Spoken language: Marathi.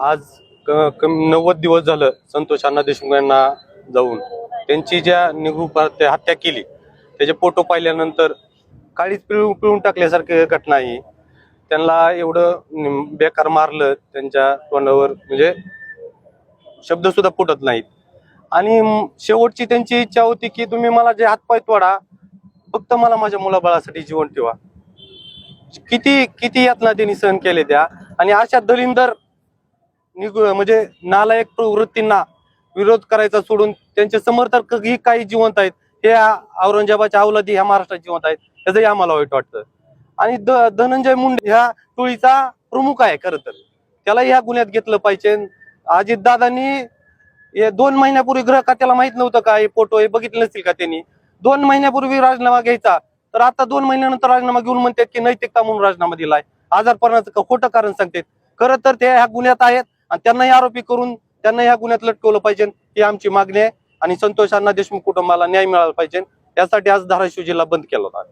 आज 90 दिवस झालं संतोष अण्णा देशमुख यांना जाऊन त्यांची ज्या निगुपात हत्या केली त्याचे फोटो पाहिल्यानंतर काळीच पिळून टाकल्यासारखी घटना आहे. त्यांना एवढं बेकार मारलं, त्यांच्या तोंडावर म्हणजे शब्द सुद्धा फुटत नाहीत. आणि शेवटची त्यांची इच्छा होती की तुम्ही मला जे हातपाय तोडा, फक्त मला माझ्या मुलाबाळासाठी जीवन ठेवा. किती किती यातना त्यांनी सहन केले त्या. आणि अशा दलिंदर म्हणजे नालायक वृत्तींना विरोध करायचा सोडून त्यांचे समर्थक ही काही जिवंत आहेत. हे औरंगजेबाच्या अवलादी ह्या महाराष्ट्रात जिवंत आहेत, त्याचंही आम्हाला वाईट वाटतं. आणि धनंजय मुंडे ह्या टोळीचा प्रमुख आहे खरं तर, त्याला ह्या गुन्ह्यात घेतलं पाहिजे. अजितदादांनी 2 महिन्यापूर्वी गृह खात्याला माहित नव्हतं का हे फोटो हे बघितले नसतील का त्यांनी? 2 महिन्यापूर्वी राजीनामा घ्यायचा, तर आता 2 महिन्यानंतर राजीनामा घेऊन म्हणतात की नैतिकता म्हणून राजीनामा दिलाय. आजारपणाचं खोटं कारण सांगतात. खरं तर ते ह्या गुन्ह्यात आहेत आणि त्यांनाही आरोपी करून त्यांना ह्या गुन्ह्यात लटकवलं पाहिजे, ही आमची मागणी आहे. आणि संतोष अण्णा देशमुख कुटुंबाला न्याय मिळाला पाहिजे, यासाठी आज धाराशिव जिल्हा बंद केला होता.